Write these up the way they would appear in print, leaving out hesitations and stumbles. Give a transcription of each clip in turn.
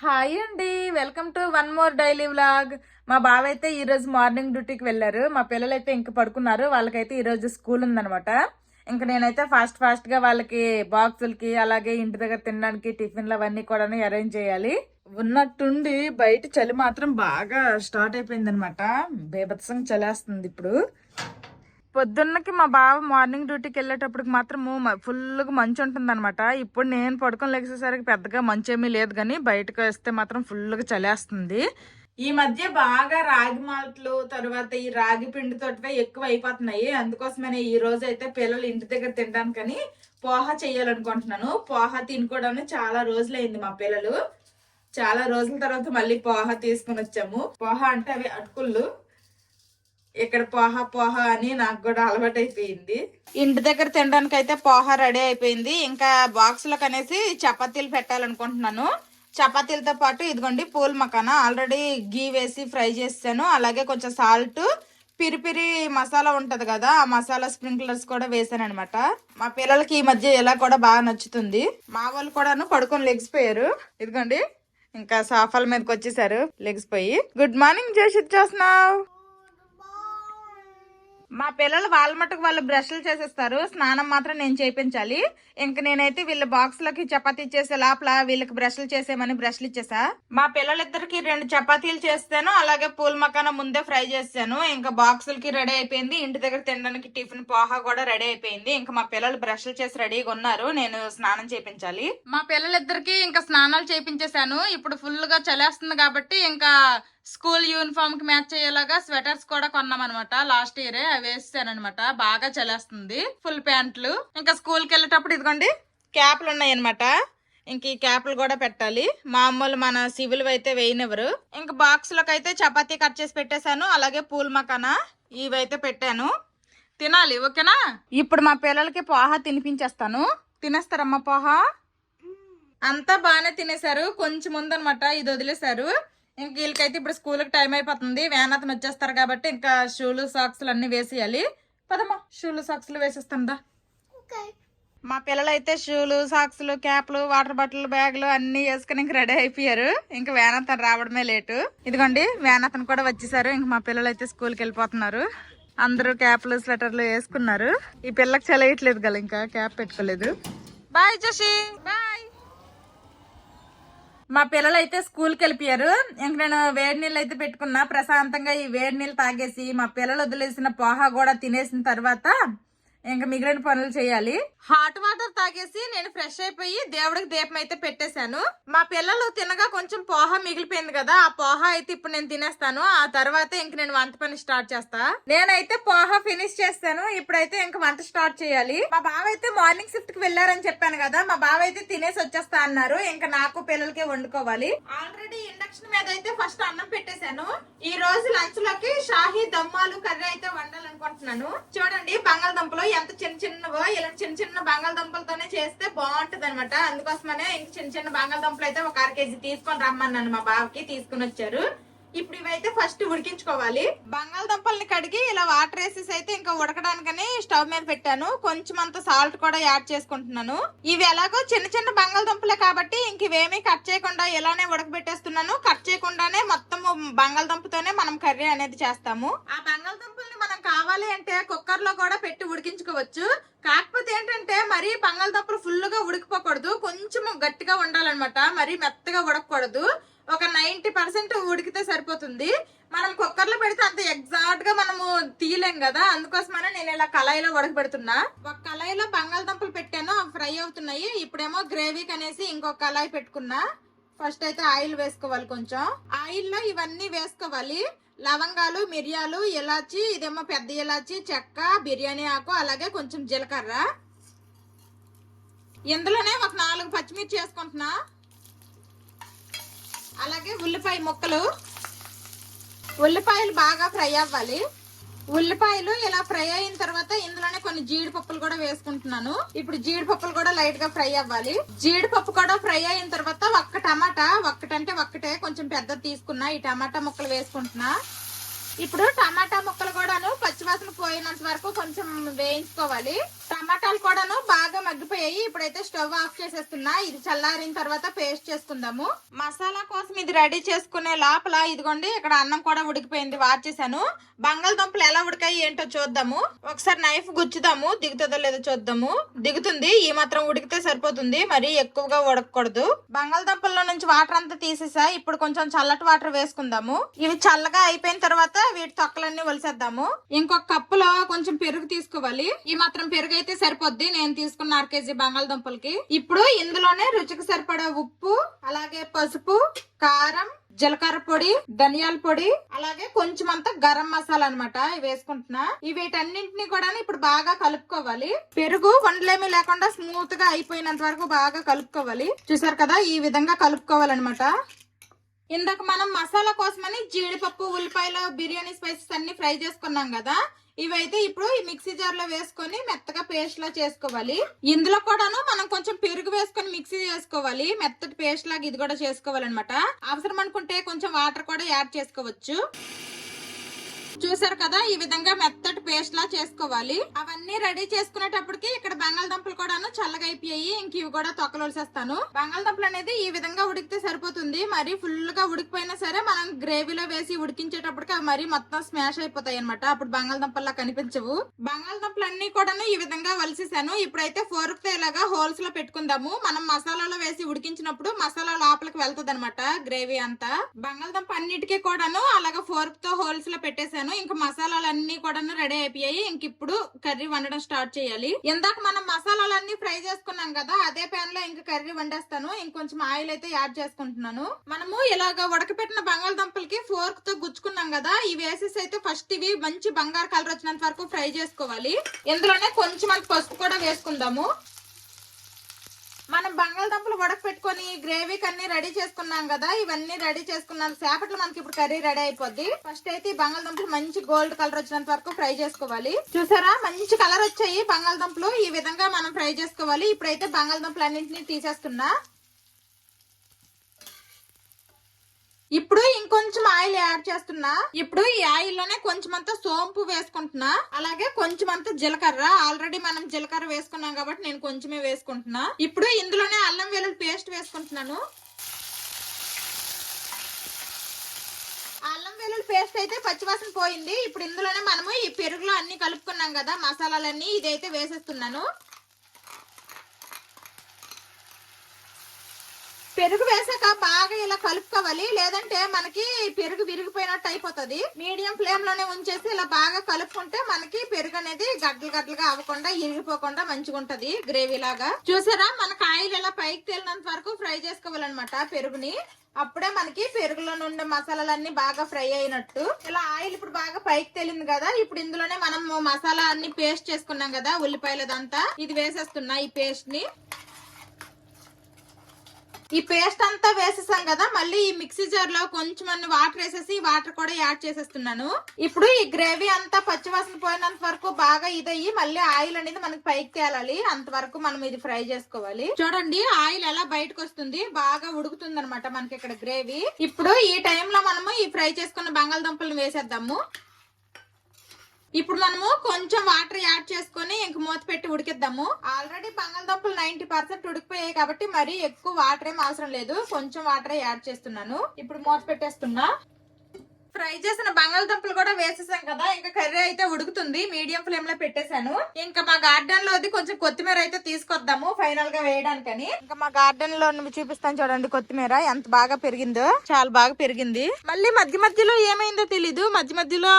Hi అండి, welcome to one more daily vlog. మా బావ అయితే ఈ రోజు మార్నింగ్ డ్యూటీకి వెళ్ళారు. మా పిల్లలు అయితే ఇంక పడుకున్నారు. వాళ్ళకైతే ఈ రోజు స్కూల్ ఉందనమాట. ఇంక నేనైతే ఫాస్ట్ గా వాళ్ళకి బాక్సులకి అలాగే ఇంటి దగ్గర తినడానికి టిఫిన్లు అవన్నీ కూడా అరేంజ్ చేయాలి. ఉన్నట్టుండి బయట చలి మాత్రం బాగా స్టార్ట్ అయిపోయింది అనమాట. బేభత్సంగా చలేస్తుంది ఇప్పుడు. పొద్దున్నకి మా బావ మార్నింగ్ డ్యూటీకి వెళ్ళేటప్పటికి మాత్రము ఫుల్గా మంచు ఉంటుంది అనమాట. ఇప్పుడు నేను పడుకొని లేచేసరికి పెద్దగా మంచు ఏమీ లేదు, కానీ బయటకు వస్తే మాత్రం ఫుల్గా చలేస్తుంది. ఈ మధ్య బాగా రాగి మాటలు తర్వాత ఈ రాగి పిండితో ఎక్కువ అయిపోతున్నాయి. అందుకోసమనే ఈ రోజు అయితే పిల్లలు ఇంటి దగ్గర తినడానికని పోహా చెయ్యాలనుకుంటున్నాను. పోహా తినుకోవడానికి చాలా రోజులైంది. మా పిల్లలు చాలా రోజుల తర్వాత మళ్ళీ పోహా తీసుకుని వచ్చాము. పోహా అంటే అవి అటుకుళ్ళు. ఇక్కడ పోహా అని నాకు కూడా అలవాటు అయిపోయింది. ఇంటి దగ్గర తినడానికి అయితే పోహా రెడీ అయిపోయింది. ఇంకా బాక్సులకు అనేసి చపాతీలు పెట్టాలనుకుంటున్నాను. చపాతీలతో పాటు ఇదిగోండి పూల్ మకానా ఆల్రెడీ గీ వేసి ఫ్రై చేసాను. అలాగే కొంచెం సాల్ట్, పిరి మసాలా ఉంటది కదా, ఆ మసాలా స్ప్రింక్లర్స్ కూడా వేసాను అనమాట. మా పిల్లలకి ఈ మధ్య ఇలా కూడా బాగా నచ్చుతుంది. మా వాళ్ళు కూడాను పడుకొని లెగిసిపోయారు. ఇదిగోండి ఇంకా సోఫాల మీదకి వచ్చేసారు లెగిసిపోయి. గుడ్ మార్నింగ్ జోషిత్, చూస్తున్నావు? మా పిల్లలు వాళ్ళ మటుకు వాళ్ళు బ్రష్లు చేసేస్తారు. స్నానం మాత్రం నేను చేయించాలి. ఇంక నేనైతే వీళ్ళ బాక్స్ లకి చపాతీ చేసే లోపల వీళ్ళకి బ్రష్లు చేసేమని బ్రష్లు ఇచ్చేసా. మా పిల్లలిద్దరికి 2 చపాతీలు చేస్తాను. అలాగే పూల్ మకాన ముందే ఫ్రై చేస్తాను. ఇంకా బాక్సులకి రెడీ అయిపోయింది. ఇంటి దగ్గర తినడానికి టిఫిన్ పోహా కూడా రెడీ అయిపోయింది. ఇంకా మా పిల్లలు బ్రష్లు చేసి రెడీగా ఉన్నారు. నేను స్నానం చేయించాలి. మా పిల్లలిద్దరికి ఇంకా స్నానాలు చేయించేశాను. ఇప్పుడు ఫుల్ గా చలేస్తుంది కాబట్టి ఇంకా స్కూల్ యూనిఫామ్ కి మ్యాచ్ అయ్యేలాగా స్వెటర్స్ కూడా కొన్నాం అనమాట. లాస్ట్ ఇయరే అవి వేసాను అనమాట. బాగా చలేస్తుంది. ఫుల్ ప్యాంట్లు. ఇంకా స్కూల్ కి వెళ్ళేటప్పుడు ఇదిగోండి క్యాప్లు ఉన్నాయి అనమాట. ఇంక ఈ క్యాప్లు కూడా పెట్టాలి. మామూలు మన సివిల్ అయితే వేయనివ్వరు. ఇంకా బాక్స్ లోకి అయితే చపాతీ కట్ చేసి పెట్టేశాను. అలాగే పూల్ మకానా ఇవైతే పెట్టాను. తినాలి, ఓకేనా? ఇప్పుడు మా పిల్లలకి పోహా తినిపించేస్తాను. తినేస్తారమ్మా పోహా? అంతా బాగానే తినేశారు. కొంచెం ఉందనమాట, ఇది వదిలేశారు. ఇంక వీళ్ళకైతే ఇప్పుడు స్కూల్కి టైం అయిపోతుంది. వ్యాన్ అతను వచ్చేస్తారు కాబట్టి ఇంకా షూలు సాక్స్లు అన్ని వేసేయాలి. పదమ్మా షూలు సాక్స్లు వేసేస్తాందా. మా పిల్లలు అయితే షూలు సాక్స్లు క్యాప్లు వాటర్ బాటిల్ బ్యాగులు అన్ని వేసుకుని ఇంక రెడీ అయిపోయారు. ఇంకా వ్యాన్ అతను రావడమే లేటు. ఇదిగోండి వ్యాన్ అతను కూడా వచ్చేసారు. ఇంక మా పిల్లలు అయితే స్కూల్కి వెళ్ళిపోతున్నారు. అందరూ క్యాప్లు స్వెటర్లు వేసుకున్నారు. ఈ పిల్లకి చలేయట్లేదు కదా, ఇంకా క్యాప్ పెట్టుకోలేదు. Bye Joshi, bye. మా పిల్లలు అయితే స్కూల్కి వెళ్ళిపోయారు. ఇంక నేను వేడి నీళ్ళు అయితే పెట్టుకున్నా. ప్రశాంతంగా ఈ వేడి నీళ్ళు తాగేసి మా పిల్లలు వదిలేసిన పోహా కూడా తినేసిన తర్వాత ఇంకా మిగిలిన పనులు చేయాలి. హాట్ వాటర్ తాగేసి నేను ఫ్రెష్ అయిపోయి దేవుడికి దీపం అయితే పెట్టేశాను. మా పిల్లలు తినగా కొంచెం పోహా మిగిలిపోయింది కదా, ఆ పోహా అయితే ఇప్పుడు నేను తినేస్తాను. ఆ తర్వాత ఇంక నేను వంట పని స్టార్ట్ చేస్తా. నేనైతే పోహా ఫినిష్ చేస్తాను. ఇప్పుడైతే ఇంక వంట స్టార్ట్ చేయాలి. మా బావ అయితే మార్నింగ్ షిఫ్ట్ కి వెళ్ళారని చెప్పాను కదా, మా బావ అయితే తినేసి వచ్చేస్తా అన్నారు. ఇంకా నాకు పిల్లలకే వండుకోవాలి. ఆల్రెడీ ఇండక్షన్ మీద అయితే ఫస్ట్ అన్నం పెట్టేశాను. ఈ రోజు లంచ్ లోకి షాహీ దమ్మాలు కర్రీ అయితే వండాలనుకుంటున్నాను. చూడండి బంగాళదుంపలు ఎంత చిన్నవో, ఇలా చిన్న బంగాళదుంపలతోనే చేస్తే బాగుంటది అనమాట. అందుకోసమనే ఇంక చిన్న బంగాళదుంపలు అయితే ఒక 1/2 కేజీ తీసుకొని రమ్మన్నాను. మా బావకి తీసుకుని వచ్చారు. ఇప్పుడు ఇవైతే ఫస్ట్ ఉడికించుకోవాలి. బంగాళదుంపల్ని కడిగి ఇలా వాటర్ వేసేసి అయితే ఇంకా ఉడకడానికని స్టవ్ మీద పెట్టాను. కొంచెం అంత సాల్ట్ కూడా యాడ్ చేసుకుంటున్నాను. ఇవి ఎలాగో చిన్న బంగాళదుంపలే కాబట్టి ఇంక ఇవేమీ కట్ చేయకుండా ఇలానే ఉడకబెట్టేస్తున్నాను. కట్ చేయకుండానే మొత్తం బంగాళదుంపతోనే మనం కర్రీ అనేది చేస్తాము. ఆ బంగాళదుంపల్ని మనం కావాలి అంటే కుక్కర్ లో కూడా పెట్టి ఉడికించుకోవచ్చు. కాకపోతే ఏంటంటే మరీ బంగాళదుంపలు ఫుల్ గా ఉడికిపోకూడదు, కొంచెం గట్టిగా ఉండాలన్నమాట. మరీ మెత్తగా ఉడకకూడదు. ఒక 90% ఉడికితే సరిపోతుంది. మనం కుక్కర్ లో పెడితే అంత ఎగ్జాక్ట్ గా మనము తీయలేం కదా, అందుకోసమనే నేను ఇలా కళాయిలో ఉడకబెడుతున్నా. ఒక కళాయిలో బంగాళదుంపలు పెట్టాను, ఫ్రై అవుతున్నాయి. ఇప్పుడేమో గ్రేవీకి అనేసి ఇంకొక కళాయి పెట్టుకున్నా. ఫస్ట్ అయితే ఆయిల్ వేసుకోవాలి. కొంచెం ఆయిల్ లో ఇవన్నీ వేసుకోవాలి. లవంగాలు, మిరియాలు, ఇలాచి, ఇదేమో పెద్ద ఇలాచి, చెక్క, బిర్యానీ ఆకు, అలాగే కొంచెం జీలకర్ర. ఇందులోనే ఒక 4 పచ్చిమిర్చి వేసుకుంటున్నా. అలాగే ఉల్లిపాయ ముక్కలు. ఉల్లిపాయలు బాగా ఫ్రై అవ్వాలి. ఉల్లిపాయలు ఇలా ఫ్రై అయిన తర్వాత ఇందులోనే కొన్ని జీడిపప్పులు కూడా వేసుకుంటున్నాను. ఇప్పుడు జీడిపప్పులు కూడా లైట్ గా ఫ్రై అవ్వాలి. జీడిపప్పు కూడా ఫ్రై అయిన తర్వాత ఒక్క టమాటా, ఒక్కటే కొంచెం పెద్దది తీసుకున్నా, ఈ టమాటా ముక్కలు వేసుకుంటున్నా. ఇప్పుడు టమాటా ముక్కలు కూడాను పచ్చివాసన పోయినంత వరకు కొంచెం వేయించుకోవాలి. టమాటాలు కూడాను బాగా మగ్గిపోయాయి. ఇప్పుడైతే స్టవ్ ఆఫ్ చేసేస్తున్నా. ఇది చల్లారిన తర్వాత పేస్ట్ చేసుకుందాము. మసాలా కోసం ఇది రెడీ చేసుకునే లోపల ఇదిగోండి ఇక్కడ అన్నం కూడా ఉడికిపోయింది, వార్చేసాను. బంగాళదుంపలు ఎలా ఉడికాయి ఏంటో చూద్దాము. ఒకసారి నైఫ్ గుచ్చుదాము, దిగుతుందో లేదో చూద్దాము. దిగుతుంది, ఈ మాత్రం ఉడికితే సరిపోతుంది, మరి ఎక్కువగా ఉడకకూడదు. బంగాళదుంపల్లో నుంచి వాటర్ అంతా తీసేసా. ఇప్పుడు కొంచెం చల్లటి వాటర్ వేసుకుందాము. ఇవి చల్లగా అయిపోయిన తర్వాత వీటి తొక్కలన్నీ ఒలిసేద్దాము. ఇంకొక కప్పులో కొంచెం పెరుగు తీసుకోవాలి. ఈ మాత్రం పెరుగు అయితే సరిపోద్ది నేను తీసుకున్న 1/2 కేజీ బంగాళదుంపలకి. ఇప్పుడు ఇందులోనే రుచికి సరిపడా ఉప్పు, అలాగే పసుపు, కారం, జీలకర్ర పొడి, ధనియాల పొడి, అలాగే కొంచెం అంతా గరం మసాలా అన్నమాట వేసుకుంటున్నా. వీటన్నింటినీ కూడా ఇప్పుడు బాగా కలుపుకోవాలి. పెరుగు వండలేమి లేకుండా స్మూత్ గా అయిపోయినంత వరకు బాగా కలుపుకోవాలి. చూసారు కదా, ఈ విధంగా కలుపుకోవాలన్నమాట. ఇందాక మనం మసాలా కోసమని జీడిపప్పు, ఉల్లిపాయలు, బిర్యానీ స్పైసెస్ అన్ని ఫ్రై చేసుకున్నాం కదా, ఇవైతే ఇప్పుడు ఈ మిక్సీ జార్ లో వేసుకొని మెత్తగా పేస్ట్ లా చేసుకోవాలి. ఇందులో కూడాను మనం కొంచెం పెరుగు వేసుకొని మిక్సీ చేసుకోవాలి. మెత్తటి పేస్ట్ లాగా ఇది కూడా చేసుకోవాలన్నమాట. అవసరం అనుకుంటే కొంచెం వాటర్ కూడా యాడ్ చేసుకోవచ్చు. చూసారు కదా, ఈ విధంగా మెత్తటి పేస్ట్ లా చేసుకోవాలి. అవన్నీ రెడీ చేసుకునేటప్పటికి ఇక్కడ బంగాళదుంపలు కూడాను చల్లగా అయిపోయాయి. ఇంక ఇవి కూడా తొక్కలోసేస్తాను. బంగాళదుంపలు అనేది ఈ విధంగా ఉడికితే సరిపోతుంది. మరి ఫుల్ గా ఉడికిపోయినా సరే మనం గ్రేవీలో వేసి ఉడికించేటప్పటికి అవి మరి మొత్తం స్మాష్ అయిపోతాయి అనమాట. అప్పుడు బంగాళదుంపల్లా కనిపించవు. బంగాళదుంపలు అన్ని కూడాను ఈ విధంగా వలిసేసాను. ఇప్పుడైతే ఫోర్క్ తో ఇలాగా హోల్స్ లో పెట్టుకుందాము. మనం మసాలాలో వేసి ఉడికించినప్పుడు మసాలా లోపలికి వెళ్తుంది అనమాట గ్రేవీ అంతా. బంగాళదుంప అన్నిటికీ కూడాను అలాగా ఫోర్క్ తో హోల్స్ లో పెట్టేశాను. ఇంకా మసాలాలన్నీ కూడా రెడీ అయిపోయాయి. ఇంక ఇప్పుడు కర్రీ వండడం స్టార్ట్ చేయాలి. ఇందాక మనం మసాలాలన్నీ ఫ్రై చేసుకున్నాం కదా, అదే ప్యాన్ లో ఇంకా కర్రీ వండేస్తాను. ఇంకొంచెం ఆయిల్ అయితే యాడ్ చేసుకుంటున్నాను. మనము ఇలాగ ఉడకపెట్టిన బంగాళదుంపలకి ఫోర్క్ తో గుచ్చుకున్నాం కదా, ఇవి వేసేసి అయితే ఫస్ట్ ఇవి మంచి బంగారు కలర్ వచ్చినంత వరకు ఫ్రై చేసుకోవాలి. ఇందులోనే కొంచెం అంత పసుపు కూడా వేసుకుందాము. మనం బంగాళదుంపలు ఉడకపెట్టుకొని గ్రేవీకి అన్ని రెడీ చేసుకున్నాం కదా, ఇవన్నీ రెడీ చేసుకున్నాం సేపట్లో మనకి ఇప్పుడు కర్రీ రెడీ అయిపోద్ది. ఫస్ట్ అయితే ఈ బంగాళదుంపలు మంచి గోల్డ్ కలర్ వచ్చినంత వరకు ఫ్రై చేసుకోవాలి. చూసారా, మంచి కలర్ వచ్చాయి బంగాళదుంపలు. ఈ విధంగా మనం ఫ్రై చేసుకోవాలి. ఇప్పుడైతే బంగాళదుంపలు అన్నింటినీ తీసేస్తున్నా. ఇప్పుడు ఇంకొంచెం ఆయిల్ యాడ్ చేస్తున్నా. ఇప్పుడు ఈ ఆయిల్ లోనే కొంచెం అంతా సోంపు వేసుకుంటున్నా, అలాగే కొంచెం అంతా జీలకర్ర. ఆల్రెడీ మనం జీలకర్ర వేసుకున్నాం కాబట్టి నేను కొంచెమే వేసుకుంటున్నా. ఇప్పుడు ఇందులోనే అల్లం వెల్లుల్లి పేస్ట్ వేసుకుంటున్నాను. అల్లం వెల్లుల్లి పేస్ట్ అయితే పచ్చివాసన పోయింది. ఇప్పుడు ఇందులోనే మనము ఈ పెరుగులో అన్ని కలుపుకున్నాం కదా మసాలాలన్నీ, ఇదైతే వేసేస్తున్నాను. పెరుగు వేసాక బాగా ఇలా కలుపుకోవాలి, లేదంటే మనకి పెరుగు విరిగిపోయినట్టు అయిపోతుంది. మీడియం ఫ్లేమ్ లోనే ఉంచేసి ఇలా బాగా కలుపుకుంటే మనకి పెరుగు అనేది గడ్డలు గడ్డలుగా అవ్వకుండా ఇరిగిపోకుండా మంచిగా ఉంటది గ్రేవీ లాగా. చూసారా, మనకి ఆయిల్ ఇలా పైకి తేలినంత వరకు ఫ్రై చేసుకోవాలన్నమాట పెరుగుని. అప్పుడే మనకి పెరుగులో నుండి మసాలాలన్నీ బాగా ఫ్రై అయినట్టు. ఇలా ఆయిల్ ఇప్పుడు బాగా పైకి తేలింది కదా, ఇప్పుడు ఇందులోనే మనం మసాలా అన్ని పేస్ట్ చేసుకున్నాం కదా ఉల్లిపాయలదంతా, ఇది వేసేస్తున్నా. ఈ పేస్ట్ ని ఈ పేస్ట్ అంతా వేసేసాం కదా, మళ్ళీ ఈ మిక్సీ జార్ లో కొంచెం వాటర్ వేసేసి వాటర్ కూడా యాడ్ చేసేస్తున్నాను. ఇప్పుడు ఈ గ్రేవీ అంతా పచ్చివాసన పోయినంత వరకు బాగా ఇదయ్యి మళ్ళీ ఆయిల్ అనేది మనకి పైకి తేలాలి. అంతవరకు మనం ఇది ఫ్రై చేసుకోవాలి. చూడండి, ఆయిల్ ఎలా బయటకు వస్తుంది, బాగా ఉడుకుతుంది అనమాట మనకి ఇక్కడ గ్రేవీ. ఇప్పుడు ఈ టైంలో మనము ఈ ఫ్రై చేసుకున్న బంగాళదుంపలను వేసేద్దాము. ఇప్పుడు మనము కొంచెం వాటర్ యాడ్ చేసుకుని ఇంక మూత పెట్టి ఉడికిద్దాము. ఆల్రెడీ బంగాళదుంపలు 90% ఉడికిపోయాయి కాబట్టి మరి ఎక్కువ వాటర్ ఏం అవసరం లేదు, కొంచెం వాటర్ యాడ్ చేస్తున్నాను. ఇప్పుడు మూత పెట్టేస్తున్నా. ఫ్రై చేసిన బంగాళదుంపలు కూడా వేసేసాం కదా, ఇంకా కర్రీ అయితే ఉడుకుతుంది. మీడియం ఫ్లేమ్ లో పెట్టేశాను. ఇంకా మా గార్డెన్ లో కొంచెం కొత్తిమీర అయితే తీసుకొద్దాము ఫైనల్ గా వేయడానికని. ఇంకా మా గార్డెన్ లో చూపిస్తాను చూడండి, కొత్తిమీర ఎంత బాగా పెరిగిందో, చాలా బాగా పెరిగింది. మళ్ళీ మధ్య మధ్యలో ఏమైందో తెలీదు, మధ్య మధ్యలో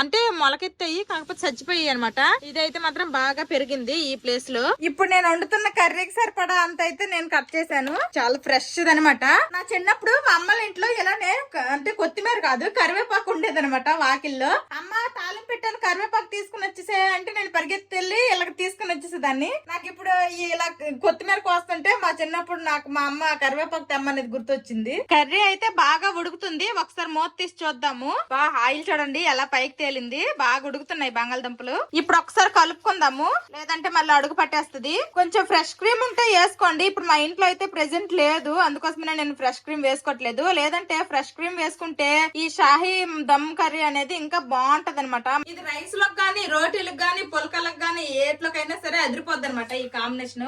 అంటే మొలకెత్తాయి, కాకపోతే చచ్చిపోయాయి అనమాట. ఇదైతే మాత్రం బాగా పెరిగింది ఈ ప్లేస్ లో. ఇప్పుడు నేను వండుతున్న కర్రీకి సరిపడా అంత అయితే నేను కట్ చేశాను. చాలా ఫ్రెష్ అనమాట. నా చిన్నప్పుడు మా అమ్మల ఇంట్లో ఇలానే అంటే కొత్తిమీర కాదు కరివేపాకు ఉండేదనమాట వాకిల్లో. అమ్మ తాలింపు పెట్టాను, కరివేపాకు తీసుకుని వచ్చేసే అంటే నేను పరిగెత్తి వెళ్ళి ఇలా తీసుకుని వచ్చేసేదాన్ని. నాకు ఇప్పుడు ఇలా కొత్తిమీర కోస్తుంటే మా చిన్నప్పుడు నాకు మా అమ్మ కరివేపాకు తెమ్మనేది గుర్తొచ్చింది. కర్రీ అయితే బాగా ఉడుకుతుంది, ఒకసారి మూత తీసి చూద్దాము. ఆయిల్ చూడండి ఎలా పైకి తేలింది, బాగా ఉడుకుతున్నాయి బంగాళదుంపలు. ఇప్పుడు ఒకసారి కలుపుకుందాము, లేదంటే మళ్ళీ అడుగు పట్టేస్తుంది. కొంచెం ఫ్రెష్ క్రీమ్ ఉంటే వేసుకోండి. ఇప్పుడు మా ఇంట్లో అయితే ప్రెసెంట్ లేదు, అందుకోసమే నేను ఫ్రెష్ క్రీమ్ వేసుకోవట్లేదు. లేదంటే ఫ్రెష్ క్రీమ్ వేసుకుంటే ఈ షాహీ షాహీ దమ్ కర్రీ అనేది ఇంకా బాగుంటది అనమాట. ఇది రైస్ లోకి గానీ, రోటీలకు గానీ, పుల్కలకు గానీ, ఏట్లోకైనా సరే అదిరిపోద్ది అనమాట ఈ కాంబినేషన్.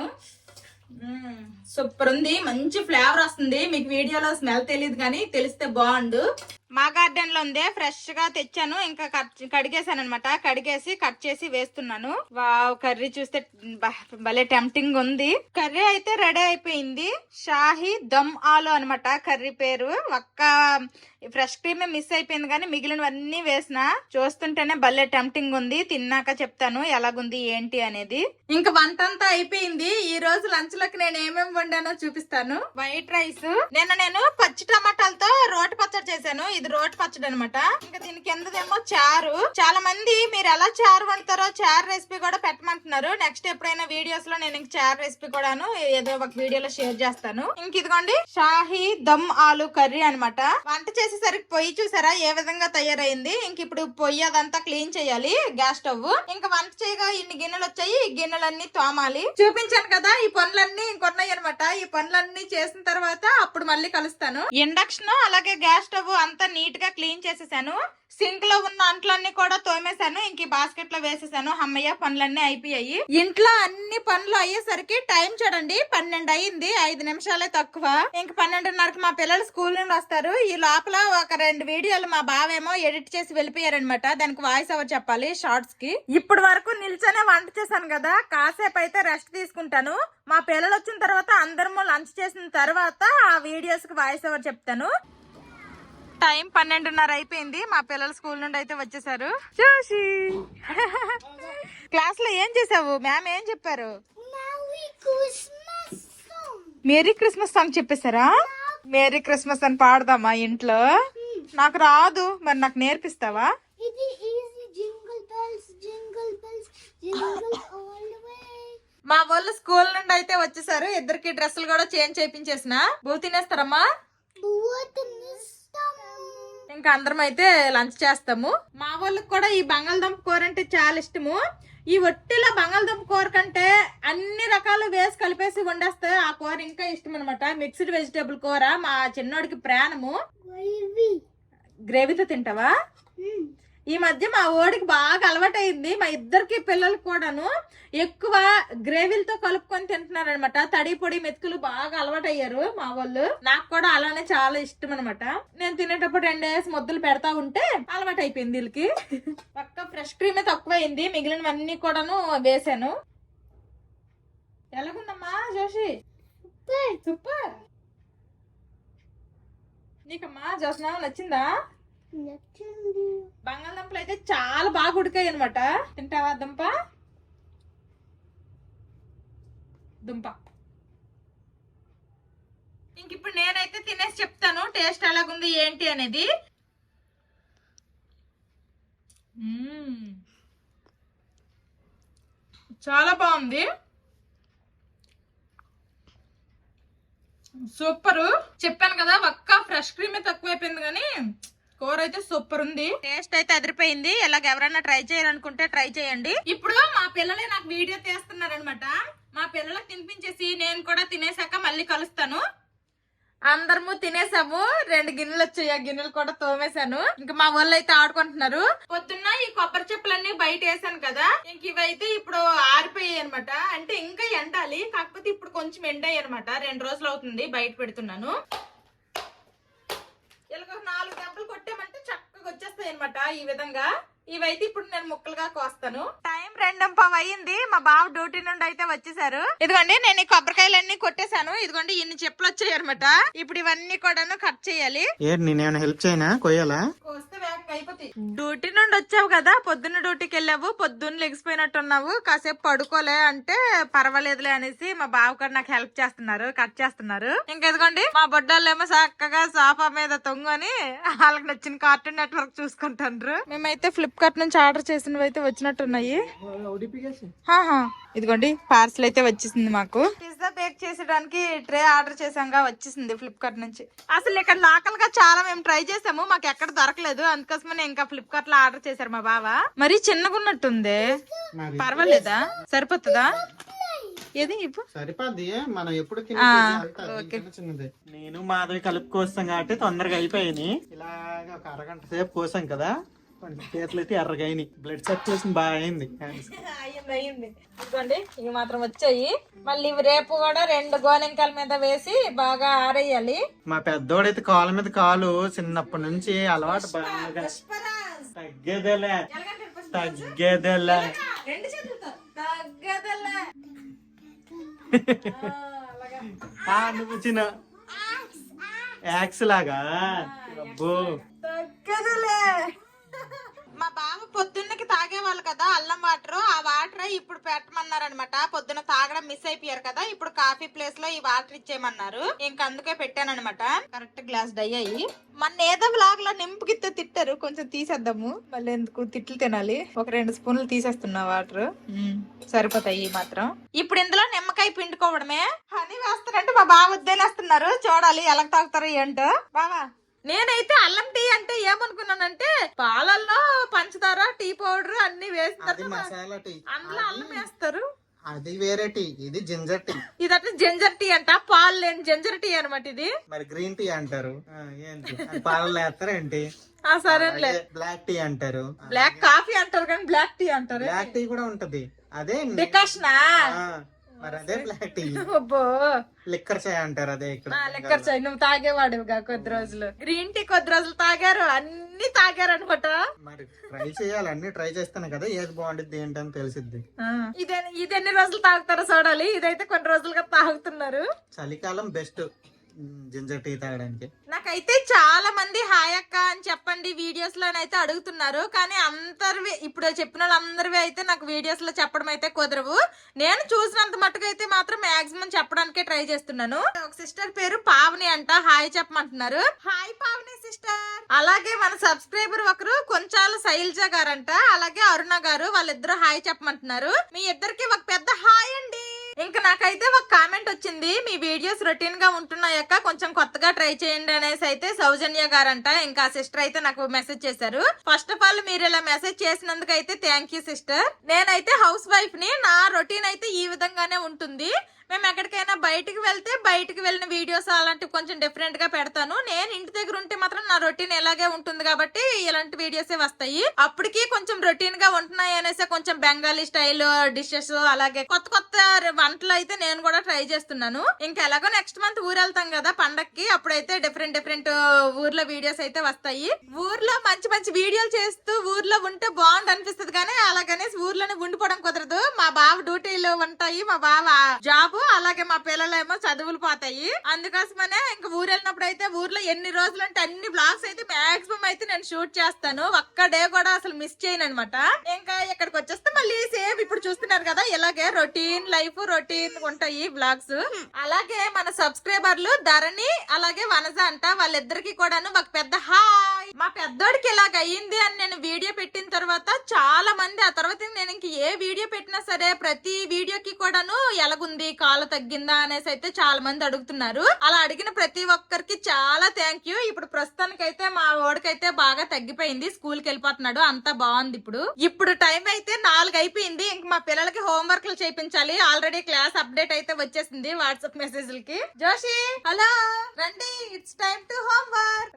సూపర్ ఉంది, మంచి ఫ్లేవర్ వస్తుంది. మీకు వీడియోలో స్మెల్ తెలియదు కానీ తెలిస్తే బాగుండు. మా గార్డెన్ లో ఉందే, ఫ్రెష్ గా తెచ్చాను. ఇంకా కడిగేసాను అనమాట. కడిగేసి కట్ చేసి వేస్తున్నాను. వావ్, కర్రీ చూస్తే భలే టెంప్టింగ్ ఉంది. కర్రీ అయితే రెడీ అయిపోయింది. షాహీ దమ్ ఆలు అనమాట కర్రీ పేరు. ఒక్క ఫ్రెష్ క్రీమ్ మిస్ అయిపోయింది కానీ మిగిలినవన్నీ వేసిన. చూస్తుంటేనే భలే టెంప్టింగ్ ఉంది. తిన్నాక చెప్తాను ఎలాగుంది ఏంటి అనేది. ఇంకా వంట అంతా అయిపోయింది. ఈ రోజు లంచ్ లోకి నేను ఏమేమి వండానో చూపిస్తాను. వైట్ రైస్, నేను పచ్చి టమాటాలతో రోటి పచ్చడి చేశాను. ఇది రోటి పచ్చడి అనమాట. ఇంకా దీని కిందదేమో చారు. చాలా మంది మీరు ఎలా చారు వండుతారో చారు రెసిపీ కూడా పెట్టమంటున్నారు. నెక్స్ట్ ఎప్పుడైనా వీడియోస్ లో నేను ఇంక చారు రెసిపీ కూడాను ఏదో ఒక వీడియోలో షేర్ చేస్తాను. ఇంక ఇదిగోండి షాహీ దమ్ ఆలు కర్రీ అనమాట. వంట చేసేసరికి పొయ్యి చూసారా ఏ విధంగా తయారైంది. ఇంక ఇప్పుడు పొయ్యి అదంతా క్లీన్ చేయాలి, గ్యాస్ స్టవ్. ఇంకా వంట చేయగా ఇన్ని గిన్నెలు వచ్చాయి. ఈ గిన్నెలన్నీ తోమాలి. చూపించాను కదా ఈ పనులన్నీ ఇంకొన్నాయి అనమాట. ఈ పనులన్నీ చేసిన తర్వాత అప్పుడు మళ్ళీ కలుస్తాను. ఇండక్షన్ అలాగే గ్యాస్ స్టవ్ అంతా నీట్ గా క్లీన్ చేసేసాను. సింక్ లో ఉన్న అంట్లన్నీ కూడా తోమేశాను. ఇంక బాస్కెట్ లో వేసేసాను. అమ్మయ్య, పనులన్నీ అయిపోయాయి. ఇంట్లో అన్ని పనులు అయ్యేసరికి టైం చూడండి 12 అయింది. 5 నిమిషాలే తక్కువ. ఇంక 12:30కి మా పిల్లలు స్కూల్ నుండి వస్తారు. ఈ లోపల ఒక 2 వీడియోలు మా బావేమో ఎడిట్ చేసి వెళ్ళిపోయారనమాట. దానికి వాయిస్ ఓవర్ చెప్పాలి షార్ట్స్ కి. ఇప్పుడు వరకు నిల్చొనే వంట చేశాను కదా, కాసేపు అయితే రెస్ట్ తీసుకుంటాను. మా పిల్లలు వచ్చిన తర్వాత అందరము లంచ్ చేసిన తర్వాత ఆ వీడియోస్ కి వాయిస్ ఓవర్ చెప్తాను. టైం 12:30 అయిపోయింది. మా పిల్లలు స్కూల్ నుండి అయితే వచ్చేసారు. చూసి క్లాస్ లో ఏం చేసావు? మ్యామ్ ఏం చెప్పారు? మేరీ క్రిస్మస్ సాంగ్ చెప్పేశారా? మేరీ క్రిస్మస్ అని పాడదామా ఇంట్లో? నాకు రాదు, మరి నాకు నేర్పిస్తావా? మా వాళ్ళు స్కూల్ నుండి అయితే వచ్చేసారు. ఇద్దరికి డ్రెస్సులు కూడా చేంజ్ చేయించేసిన. బూ తినేస్తారమ్మా? ఇంకా అందరం అయితే లంచ్ చేస్తాము. మా వాళ్ళకి కూడా ఈ బంగాళదుంప కూర అంటే చాలా ఇష్టము. ఈ ఒట్టిలో బంగాళదుంప కూర కంటే అన్ని రకాలు వేసి కలిపేసి వండేస్తే ఆ కూర ఇంకా ఇష్టం అనమాట. మిక్స్డ్ వెజిటేబుల్ కూర మా చిన్నోడికి ప్రాణము. గ్రేవీతో తింటావా? ఈ మధ్య మా ఓడికి బాగా అలవాటైంది. మా ఇద్దరికి పిల్లలకు కూడాను ఎక్కువ గ్రేవీలతో కలుపుకొని తింటున్నారు అనమాట. తడి పొడి మెతుకులు బాగా అలవాటయ్యారు మా వాళ్ళు. నాకు కూడా అలానే చాలా ఇష్టం అనమాట. నేను తినేటప్పుడు 2 డేస్ ముద్దలు పెడతా ఉంటే అలవాటు అయిపోయింది వీళ్ళకి. ఒక్క ఫ్రెష్ క్రీమే తక్కువైంది, మిగిలినవన్నీ కూడాను వేసాను. ఎలాగుందమ్మా జోషి? సూపర్. నీకమ్మా జోష్నా నచ్చిందా? బంగాళదుంపలు అయితే చాలా బాగా ఉడికాయి అనమాట. తింటావా దుంప? దుంప ఇంక ఇప్పుడు నేనైతే తినేసి చెప్తాను టేస్ట్ ఎలాగుంది ఏంటి అనేది. చాలా బాగుంది, సూపర్. చెప్పాను కదా ఒక్క ఫ్రెష్ క్రీమే తక్కువైపోయింది కానీ కూర అయితే సూపర్ ఉంది. టేస్ట్ అయితే అదిరిపోయింది. ఇలాగ ఎవరైనా ట్రై చేయాలనుకుంటే ట్రై చేయండి. ఇప్పుడు మా పిల్లలే నాకు వీడియో తీస్తున్నారు అనమాట. మా పిల్లలకు తినిపించేసి నేను కూడా తినేసాక మళ్ళీ కలుస్తాను. అందరము తినేసాము. 2 గిన్నెలు వచ్చాయి, ఆ గిన్నెలు కూడా తోమేశాను. ఇంకా మా వాళ్ళు అయితే ఆడుకుంటున్నారు. పొద్దున్న ఈ కొబ్బరి చెప్పులన్నీ బయట వేసాను కదా, ఇంక ఇవైతే ఇప్పుడు ఆరిపోయాయి అనమాట. అంటే ఇంకా ఎండాలి, కాకపోతే ఇప్పుడు కొంచెం ఎండాయి అనమాట. 2 రోజులు అవుతుంది బయట పెడుతున్నాను. ఇలా 4 దెబ్బలు కొట్టామంటే చక్కగా వచ్చేస్తాయి అనమాట. ఈ విధంగా ఇవైతే ఇప్పుడు నేను ముక్కలుగా కోస్తాను. టైం 2:15 అయ్యింది. మా బావ డ్యూటీ నుండి అయితే వచ్చేసారు. ఇదిగోండి నేను ఈ కొబ్బరికాయలన్నీ కొట్టేశాను. ఇదిగోండి ఇన్ని చెప్పులు వచ్చాయి అనమాట. ఇప్పుడు ఇవన్నీ కూడా కట్ చేయాలి. హెల్ప్ చేయనా? కొయ్యాలా? కోస్తే వేగంగా అయిపోతాయి. డ్యూటీ నుండి వచ్చావు కదా, పొద్దున్న డ్యూటీకి వెళ్ళావు, పొద్దున్న లెగిసిపోయినట్టున్నావు, కాసేపు పడుకోలే అంటే పర్వాలేదులే అనేసి మా బావ కూడా నాకు హెల్ప్ చేస్తున్నారు, కట్ చేస్తున్నారు. ఇంకా ఇదిగోండి మా బొడ్డోళ్ళేమో చక్కగా సోఫా మీద తొంగని వాళ్ళకి నచ్చిన కార్టూన్ నెట్వర్క్ చూసుకుంటారు. మేమైతే ఫ్లిప్కార్ట్ నుంచి ఆర్డర్ చేసినవి అయితే వచ్చినట్టున్నాయి. ఇదిగోండి పార్సల్ అయితే వచ్చేసింది. మాకు పిజ్జా బేక్ చేసేయడానికి ట్రే ఆర్డర్ చేసాంగా, వచ్చేసింది ఫ్లిప్కార్ట్ నుంచి. అసలు ఇక్కడ లోకల్ గా చాలా మేము ట్రై చేసాము, మాకు ఎక్కడ దొరకలేదు. అందుకోసమని ఇంకా ఫ్లిప్కార్ట్ లో ఆర్డర్ చేశారు మా బావ. మరి చిన్నగా ఉన్నట్టుంది, పర్వాలేదా? సరిపోతుందా? ఏది ఇప్పుడు సరిపోద్ది మనం ఎప్పుడు చిన్నది. నేను మాధవి కలుపుకొస్తాం కాబట్టి తొందరగా అయిపోయాయి. ఇలాగ ఒక అరగంట సేపు కోసాం కదా, కొంచెం చేతులు అయితే ఎర్రగైనాయి. బ్లడ్ సర్క్యులేషన్ బాగా అయింది. అయ్యింది ఇదిగోండి, ఇవి మాత్రం వచ్చాయి. మళ్ళీ ఇవి రేపు కూడా 2 గోనెంకాల మీద వేసి బాగా ఆరేయాలి. మా పెద్దోడైతే కాళ్ళ మీద కాలు చిన్నప్పటి నుంచి అలవాటు బాగా తగ్గేదేలే తగ్గేదేలే నువ్వు చిన్న యాక్స్ లాగా అబ్బో తగ్గదులే. మా బావ పొద్దున్నకి తాగేవాళ్ళు కదా అల్లం వాటర్, ఆ వాటర్ ఇప్పుడు పెట్టమన్నారనమాట. పొద్దున్న తాగడం మిస్ అయిపోయారు కదా, ఇప్పుడు కాఫీ ప్లేస్ లో ఈ వాటర్ ఇచ్చేయమన్నారు. ఇంక అందుకే పెట్టానన్నమాట. కరెక్ట్ గ్లాస్ డై అయ్యి మన ఏదో బ్లాగ్ లో నింపుకిస్తే తిట్టారు, కొంచెం తీసేద్దాము. మళ్ళీ ఎందుకు తిట్లు తినాలి. ఒక 2 స్పూన్లు తీసేస్తున్నా వాటర్, సరిపోతాయి మాత్రం. ఇప్పుడు ఇందులో నిమ్మకాయ పిండుకోవడమే. హనీ వేస్తారంటే మా బావ వద్దేనేస్తున్నారు. చూడాలి ఎలా తాగుతారు ఏంటో. బావా నేనైతే అల్లం టీ అంటే ఏమనుకున్నానంటే పాలల్లో పంచదార టీ పౌడర్ అన్ని వేస్తారు, మసాలా టీ, అందులో అల్లం వేస్తారు. అది వేరే టీ, ఇది జింజర్ టీ. ఇదట జింజర్ టీ అంట, పాలు లేని జింజర్ టీ అనమాట ఇది. మరి గ్రీన్ టీ అంటారు. ఏంటి పాలల్లో వేస్తారు ఏంటి? సరేలే. బ్లాక్ టీ అంటారు. బ్లాక్ కాఫీ అంటారు కానీ బ్లాక్ టీ అంటారు. బ్లాక్ టీ కూడా ఉంటది, అదే డికాషనా. మరి అదే బ్లాక్ టీ. లిక్కర్ చాయ్ అంటారు, అదే ఇక్కడ లిక్కర్ చాయ్. నువ్వు తాగేవాడుగా కొద్ది రోజులు. గ్రీన్ టీ కొద్ది రోజులు తాగారు, అన్ని తాగారు అనుకుంట. మరి ట్రై చేయాలి, అన్ని ట్రై చేస్తాను కదా, ఏది బాగుంటుంది ఏంటని తెలిసిద్ది. ఇది ఎన్ని రోజులు తాగుతారో చూడాలి. ఇదైతే కొన్ని రోజులుగా తాగుతున్నారు. చలికాలం బెస్ట్ జింజర్ టీ తాగడానికి. నాకైతే చాలా మంది హాయ్ అక్క అని చెప్పండి వీడియోస్ లోనైతే అడుగుతున్నారు, కానీ అందరివి ఇప్పుడు చెప్పిన వాళ్ళందరివి అయితే నాకు వీడియోస్ లో చెప్పడం అయితే కుదరవు. నేను చూసినంత మట్టుకు అయితే మాత్రం మాక్సిమం చెప్పడానికే ట్రై చేస్తున్నాను. ఒక సిస్టర్ పేరు పావని అంట, హాయ్ చెప్పమంటున్నారు. Hi Pavani sister. అలాగే మన సబ్స్క్రైబర్ ఒకరు కొంచాల శైలజ గారంట, అలాగే అరుణ గారు, వాళ్ళిద్దరు హాయ్ చెప్పమంటున్నారు. మీ ఇద్దరికి ఒక పెద్ద హాయ్ అండి. ఇంకా నాకైతే ఒక కామెంట్ వచ్చింది, మీ వీడియోస్ రొటీన్ గా ఉంటున్నాయక్క, కొంచెం కొత్తగా ట్రై చేయండి అనేసి అయితే సౌజన్య గారంట. ఇంకా సిస్టర్ అయితే నాకు మెసేజ్ చేశారు. ఫస్ట్ ఆఫ్ ఆల్ మీరు ఇలా మెసేజ్ చేసినందుకు అయితే థ్యాంక్ యూ సిస్టర్. నేనైతే హౌస్ వైఫ్ ని, నా రొటీన్ అయితే ఈ విధంగానే ఉంటుంది. మేము ఎక్కడికైనా బయటికి వెళ్తే బయటికి వెళ్ళిన వీడియోస్ అలాంటివి కొంచెం డిఫరెంట్ గా పెడతాను. నేను ఇంటి దగ్గర ఉంటే మాత్రం నా రొటీన్ ఎలాగే ఉంటుంది కాబట్టి ఇలాంటి వీడియోసే వస్తాయి. అప్పటికి కొంచెం రొటీన్ గా ఉంటున్నాయి అనేసి కొంచెం బెంగాలీ స్టైల్ డిషెస్, అలాగే కొత్త కొత్త వంటలు అయితే నేను కూడా ట్రై చేస్తున్నాను. ఇంకా ఎలాగో నెక్స్ట్ మంత్ ఊరు వెళ్తాం కదా పండక్కి, అప్పుడైతే డిఫరెంట్ ఊర్లో వీడియోస్ అయితే వస్తాయి. ఊర్లో మంచి మంచి వీడియోలు చేస్తూ ఊర్లో ఉంటే బాగుంది అనిపిస్తుంది, కానీ అలాగనేసి ఊర్లోనే ఉండిపోవడం కుదరదు. మా బావ డ్యూటీలు ఉంటాయి, మా బావ జాబ్, అలాగే మా పిల్లలేమో చదువులు పోతాయి. అందుకోసమనే ఇంకా ఊరు వెళ్ళినప్పుడు అయితే ఊర్లో ఎన్ని రోజులు అంటే అన్ని బ్లాగ్స్ అయితే మాక్సిమం అయితే నేను షూట్ చేస్తాను. ఒక్క డే కూడా అసలు మిస్ చేయను అనమాట. ఇంకా ఇక్కడికి వచ్చేస్తే మళ్ళీ సేమ్ ఇప్పుడు చూస్తున్నారు కదా, ఇలాగే రొటీన్ లైఫ్ రొటీన్ ఉంటాయి బ్లాగ్స్. అలాగే మన సబ్స్క్రైబర్లు ధరణి అలాగే వనజ అంట, వాళ్ళిద్దరికి కూడాను ఒక పెద్ద హాయ్. మా పెద్దోడికి ఇలాగ అయ్యింది అని నేను వీడియో పెట్టిన తర్వాత చాలా మంది ఆ తర్వాత నేను ఇంక ఏ వీడియో పెట్టినా సరే ప్రతి వీడియోకి కూడాను ఎలాగుంది, కాలు తగ్గిందా అనేసి అయితే చాలా మంది అడుగుతున్నారు. అలా అడిగిన ప్రతి ఒక్కరికి చాలా థ్యాంక్ యూ. ఇప్పుడు ప్రస్తుతానికైతే మా వాడికైతే బాగా తగ్గిపోయింది, స్కూల్ కి వెళ్ళిపోతున్నాడు, అంతా బాగుంది. ఇప్పుడు టైం అయితే 4 అయిపోయింది. ఇంక మా పిల్లలకి హోంవర్క్లు చేయించాలి. ఆల్రెడీ క్లాస్ అప్డేట్ అయితే వచ్చేసింది వాట్సాప్ మెసేజ్లకి. జోషి హలో రండి, it's time to homework.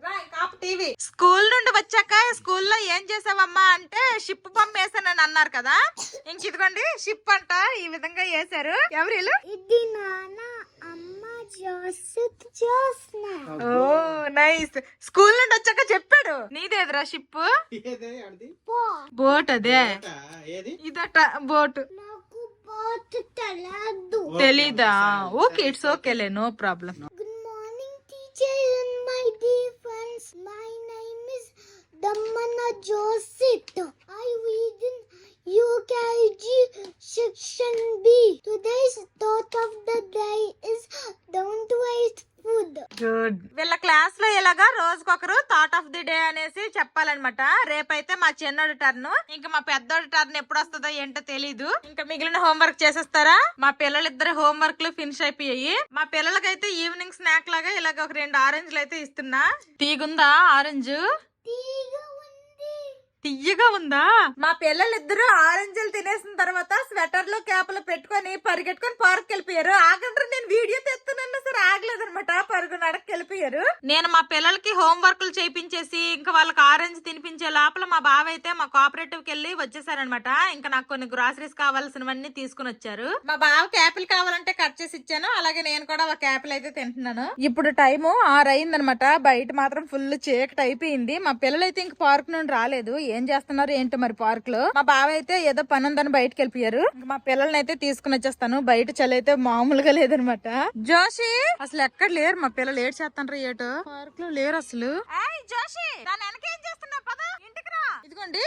TV school నుండి వచ్చాక స్కూల్లో ఏం చేసావమ్మా అంటే షిప్ బొమ్మ వేసానని అన్నారు కదా, ఇంక ఇదిగోండి షిప్ అంట ఈ విధంగా వేసారు. ఎవరు ఇది నాన్న అమ్మ Joseph Josna. Oh nice. School నుండి వచ్చాక చెప్పాడు నీదేదిరా షిప్. బోట్ అదే ఇదట బోట్. నాకు బోట్ తెలీదా? ఓకే ఇట్స్ ఓకేలే, no problem. Good morning teacher and my dear friends, my name is Dammanna Joseph. I read in UKG section B. Today's thought of the day is don't waste food. Good. వీళ్ళ class లో ఇలాగా రోజుకొకరు thought of the day అనేసి చెప్పాలన్నమాట. రేపైతే మా చిన్నోడి turn, ఇంకా మా పెద్దోడి turn ఎప్పుడు వస్తుందో ఏంటో తెలీదు. ఇంకా మిగిలిన హోంవర్క్ చేసేస్తారా? మా పిల్లలిద్దరు హోంవర్క్ లు ఫినిష్ అయిపోయాయి. మా పిల్లలకైతే ఈవినింగ్ స్నాక్ లాగా ఇలాగ ఒక 2 ఆరెంజ్లు అయితే ఇస్తున్నా. తీగుందా ఆరెంజ్? తియ్యగా ఉందా. మా పిల్లలిద్దరూ ఆరెంజ్లు తినేసిన తర్వాత స్వెటర్లు క్యాప్లు పెట్టుకొని పరిగెట్టుకొని పార్క్ వెళ్ళిపోయారు. ఆగంటారు నేను వీడియో తెస్తున్నాను సరే ఆగలేదనమాట, పరుగు నడక వెళ్ళిపోయారు. నేను మా పిల్లలకి హోంవర్క్లు చేయించేసి ఇంకా వాళ్ళకి ఆరెంజ్ తినిపించే లోపల మా బావ అయితే మా కోఆపరేటివ్ కి వెళ్ళి వచ్చేసారనమాట. ఇంకా నాకు కొన్ని గ్రాసరీస్ కావాల్సినవన్నీ తీసుకుని వచ్చారు. మా బావకి యాపిల్ కావాలంటే కట్ చేసి ఇచ్చాను, అలాగే నేను కూడా ఒక యాపిల్ అయితే తింటున్నాను. ఇప్పుడు టైము 6 అయిందనమాట. బయట మాత్రం ఫుల్ చీకటి అయిపోయింది. మా పిల్లలు అయితే ఇంక పార్క్ నుండి రాలేదు. ఏం చేస్తున్నారు ఏంటో మరి పార్క్ లో. మా బావ అయితే ఏదో పని ఉందని బయటకు వెళ్ళిపోయారు. మా పిల్లల్ని అయితే తీసుకుని వచ్చేస్తాను. బయట చలి అయితే మామూలుగా లేదనమాట. జోషి అసలు ఎక్కడ లేరు మా పిల్లలు. ఏడు చేస్తాను ఏటో పార్క్ లో లేరు అసలు. జోషి దాని వెనక ఏం చేస్తున్నావు? పద ఇంటికి రా. ఇదిగోండి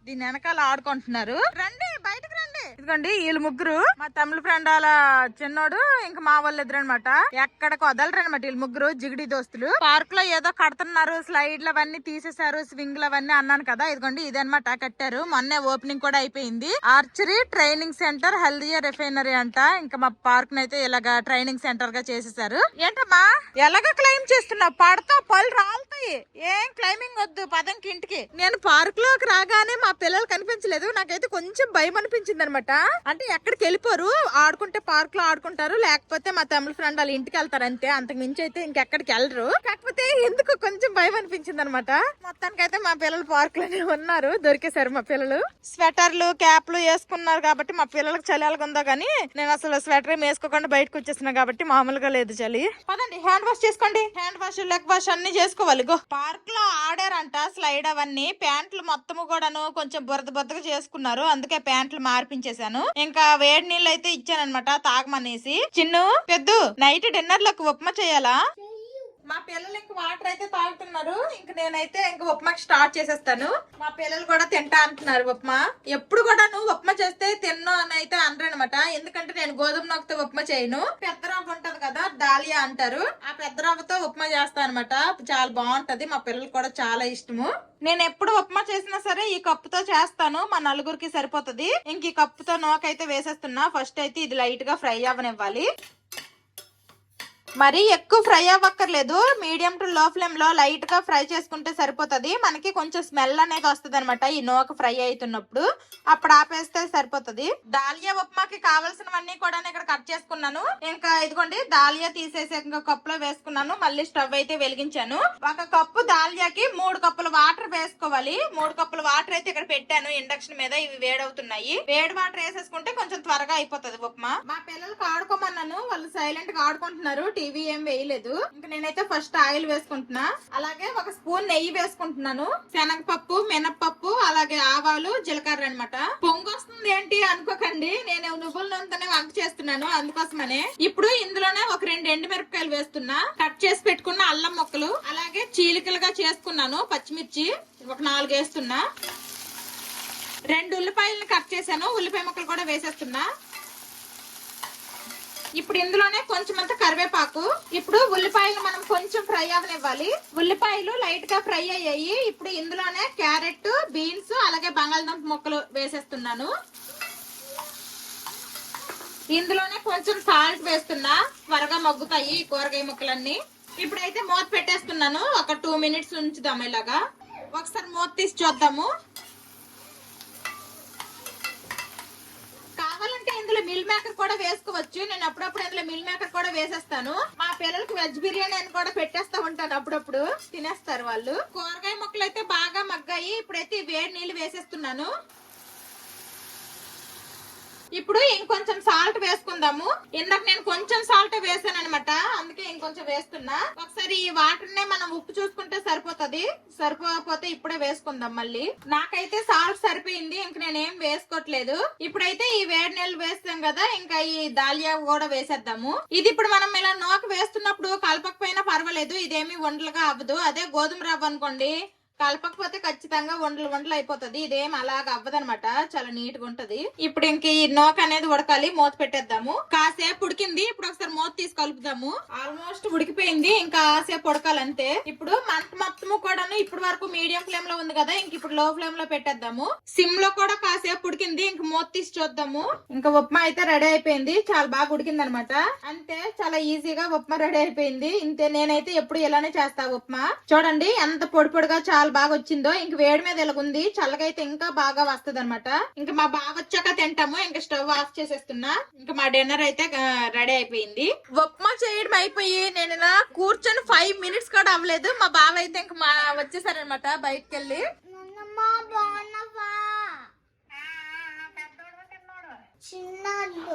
దీని వెనకాల ఆడుకుంటున్నారు. రండి బయటకు రండి. ఇదిగోండి వీళ్ళు ముగ్గురు మా తమిళ ఫ్రెండ్ అలా చిన్నోడు ఇంకా మా వాళ్ళు ఇద్దరు అనమాట. ఎక్కడికి వదలరు అనమాట వీళ్ళు ముగ్గురు జిగిడి దోస్తులు. పార్క్ లో ఏదో కడుతున్నారు, స్లైడ్లు అవన్నీ తీసేశారు, స్వింగ్లు అవన్నీ అన్నాను కదా. ఇదిగోండి ఇదనమాట కట్టారు. మొన్నే ఓపెనింగ్ కూడా అయిపోయింది. ఆర్చరీ ట్రైనింగ్ సెంటర్ హెల్దియా రిఫైనరీ అంట. ఇంకా మా పార్క్ నైతే ఇలాగా ట్రైనింగ్ సెంటర్ గా చేసేసారు. ఏంటమ్మా ఎలాగ క్లైమ్ చేస్తున్నావు? పడతావు, పళ్ళు రాలుతాయి. ఏం క్లైంబింగ్ వద్దు, పదంకి ఇంటికి. నేను పార్క్ లోకి రాగానే మా పిల్లలు కనిపించలేదు. నాకైతే కొంచెం భయం అనిపించింది అనమాట. అంటే ఎక్కడికి వెళ్ళిపోరు, ఆడుకుంటే పార్క్ లో ఆడుకుంటారు, లేకపోతే మా తమిళ ఫ్రెండ్ వాళ్ళ ఇంటికి వెళ్తారు అంతే. అంతకు మించి అయితే ఇంకెక్కడికి వెళ్ళరు. కాకపోతే ఎందుకు కొంచెం భయం అనిపించింది అనమాట. మొత్తానికైతే మా పిల్లలు పార్క్ లోనే ఉన్నారు. దొరికేశారు మా పిల్లలు. స్వెటర్లు క్యాప్లు వేసుకున్నారు కాబట్టి మా పిల్లలకు చలి ఎలాగుందో గానీ నేను అసలు స్వెటర్ ఏం వేసుకోకుండా బయటకు వచ్చేస్తున్నా కాబట్టి మామూలుగా లేదు చలి. పదండి హ్యాండ్ వాష్ చేసుకోండి. హ్యాండ్ వాష్ లెగ్ వాష్ అన్ని చేసుకోవాలి. గో పార్క్ లో ఆడారంట స్లైడ్ అవన్నీ. ప్యాంట్లు మొత్తము కూడాను కొంచెం బురదగా చేసుకున్నారు. అందుకే ప్యాంట్లు మార్పించేశాను. ఇంకా వేడి నీళ్ళు అయితే ఇచ్చానమాట తాగమనేసి. చిన్ను పెద్దు నైట్ డిన్నర్ లోకి ఉప్మా చేయాలా? మా పిల్లలు ఇంక వాటర్ అయితే తాగుతున్నారు. ఇంక నేనైతే ఇంక ఉప్మా స్టార్ట్ చేసేస్తాను. మా పిల్లలు కూడా తింటా అంటున్నారు ఉప్మా. ఎప్పుడు కూడా నువ్వు ఉప్మా చేస్తే తిన్ను అని అయితే అనరనమాట. ఎందుకంటే నేను గోధుమ నొక్కతో ఉప్మా చేయను. పెద్ద రవ్వ ఉంటది కదా దాలియా అంటారు, ఆ పెద్ద రవ్వతో ఉప్మా చేస్తాను అనమాట. చాలా బాగుంటది. మా పిల్లలు కూడా చాలా ఇష్టము. నేను ఎప్పుడు ఉప్మా చేసినా సరే ఈ కప్పుతో చేస్తాను. మా నలుగురికి సరిపోతది. ఇంక ఈ కప్పుతో నోకైతే వేసేస్తున్నా. ఫస్ట్ అయితే ఇది లైట్ గా ఫ్రై అవ్వనివ్వాలి. మరి ఎక్కువ ఫ్రై అవ్వక్కర్లేదు. మీడియం టు లో ఫ్లేమ్ లో లైట్ గా ఫ్రై చేసుకుంటే సరిపోతది. మనకి కొంచెం స్మెల్ అనేది వస్తుంది అనమాట ఈ నూక ఫ్రై అవుతున్నప్పుడు. అప్పుడు ఆపేస్తే సరిపోతది. దాలియా ఉప్మాకి కావాల్సినవన్నీ కూడా ఇక్కడ కట్ చేసుకున్నాను. ఇంకా ఇదిగోండి దాలియా తీసేసి ఇంకా కప్పులో వేసుకున్నాను. మళ్ళీ స్టవ్ అయితే వెలిగించాను. ఒక కప్పు దాలియాకి 3 కప్పుల వాటర్ వేసుకోవాలి. 3 కప్పుల వాటర్ అయితే ఇక్కడ పెట్టాను ఇండక్షన్ మీద. ఇవి వేడవుతున్నాయి. వేడి వాటర్ వేసేసుకుంటే కొంచెం త్వరగా అయిపోతది ఉప్మా. మా పిల్లలకి ఆడుకోమన్నాను, వాళ్ళు సైలెంట్ గా ఆడుకుంటున్నారు. టీవీ ఏం వేయలేదు. ఇంకా నేనైతే ఫస్ట్ ఆయిల్ వేసుకుంటున్నా. అలాగే 1 స్పూన్ నెయ్యి వేసుకుంటున్నాను. శనగపప్పు, మినప్పప్పు, అలాగే ఆవాలు, జీలకర్ర అన్నమాట. పొంగు వస్తుంది ఏంటి అనుకోకండి, నేను నువ్వుల నూనెతోనే వంట చేస్తున్నాను అందుకోసమనే. ఇప్పుడు ఇందులోనే ఒక 2 ఎండుమిరపకాయలు వేస్తున్నా. కట్ చేసి పెట్టుకున్న అల్లం ముక్కలు, అలాగే చీలికలుగా చేసుకున్నాను పచ్చిమిర్చి ఒక 4 వేస్తున్నా. 2 ఉల్లిపాయలను కట్ చేశాను. ఉల్లిపాయ ముక్కలు కూడా వేసేస్తున్నా. ఇప్పుడు ఇందులోనే కొంచెం అంత కరివేపాకు. ఇప్పుడు ఉల్లిపాయలు మనం కొంచెం ఫ్రై అవనివ్వాలి. ఉల్లిపాయలు లైట్ గా ఫ్రై అయ్యాయి. ఇప్పుడు ఇందులోనే క్యారెట్, బీన్స్, అలాగే బంగాళదుంప ముక్కలు వేసేస్తున్నాను. ఇందులోనే కొంచెం సాల్ట్ వేస్తున్నా, త్వరగా మగ్గుతాయి ఈ కూరగాయ ముక్కలన్నీ. ఇప్పుడైతే మూత పెట్టేస్తున్నాను. ఒక 2 మినిట్స్ ఉంచుదాం ఇలాగా. ఒకసారి మూత తీసి చూద్దాము. ఇందులో మిల్ మేకర్ కూడా వేసుకోవచ్చు. నేను అప్పుడప్పుడు ఇందులో మిల్ మేకర్ కూడా వేసేస్తాను. మా పిల్లలకి వెజ్ బిర్యానీ అని కూడా పెట్టేస్తా ఉంటాను. అప్పుడప్పుడు తినేస్తారు వాళ్ళు. కూరగాయ ముక్కలు అయితే బాగా మగ్గాయి. ఇప్పుడైతే వేడి నీళ్ళు వేసేస్తున్నాను. ఇప్పుడు ఇంకొంచెం సాల్ట్ వేసుకుందాము. ఇందాక నేను కొంచెం సాల్ట్ వేసాను అనమాట, అందుకే ఇంకొంచెం వేస్తున్నా. ఒకసారి ఈ వాటర్ నే మనం ఉప్పు చూసుకుంటే సరిపోతది. సరిపోకపోతే ఇప్పుడే వేసుకుందాం మళ్ళీ. నాకైతే సాల్ట్ సరిపోయింది. ఇంక నేనేం వేసుకోవట్లేదు. ఇప్పుడైతే ఈ వేడి నీళ్ళు వేస్తాం కదా, ఇంకా ఈ దాలియా కూడా వేసేద్దాము. ఇది ఇప్పుడు మనం ఇలా నూక వేస్తున్నప్పుడు కలపకపోయినా పర్వాలేదు, ఇదేమి వండలుగా అవ్వదు. అదే గోధుమ రవ్వ అనుకోండి, కలపకపోతే ఖచ్చితంగా వండలు అయిపోతుంది. ఇదేం అలాగ అవ్వదనమాట, చాలా నీట్ గా ఉంటది. ఇప్పుడు ఇంక ఈ నోక అనేది ఉడకాలి. మూత పెట్టేద్దాము. కాసేపు ఉడికింది. ఇప్పుడు ఒకసారి మూత తీసి కలుపుదాము. ఆల్మోస్ట్ ఉడికిపోయింది. ఇంకా కాసేపు ఉడకాలంతే. ఇప్పుడు మంట మొత్తము కూడాను ఇప్పటి వరకు మీడియం ఫ్లేమ్ లో ఉంది కదా, ఇంక ఇప్పుడు లో ఫ్లేమ్ లో పెట్టేద్దాము. సిమ్ లో కూడా కాసేపు ఉడికింది. ఇంక మూత తీసి చూద్దాము. ఇంకా ఉప్మా అయితే రెడీ అయిపోయింది. చాలా బాగా ఉడికింది అనమాట. అంతే, చాలా ఈజీగా ఉప్మా రెడీ అయిపోయింది. ఇంతే. నేనైతే ఎప్పుడు ఇలానే చేస్తా ఉప్మా. చూడండి ఎంత పొడి పొడిగా చాలా చాలా బాగా వచ్చిందో. ఇంక వేడి మీద ఎలాగుంది, చల్లగైతే ఇంకా బాగా వస్తది అనమాట. ఇంకా మా బావ వచ్చాక తింటాము. ఇంకా స్టవ్ ఆఫ్ చేసేస్తున్నా. ఇంకా మా డిన్నర్ అయితే రెడీ అయిపోయింది. ఉప్మా చేయడం అయిపోయి నేను ఇలా కూర్చొని 5 minutes కూడా అవ్వలేదు. మా బావ అయితే ఇంకా వచ్చేసారనమాట బయటకు వెళ్ళి. చిన్నాడు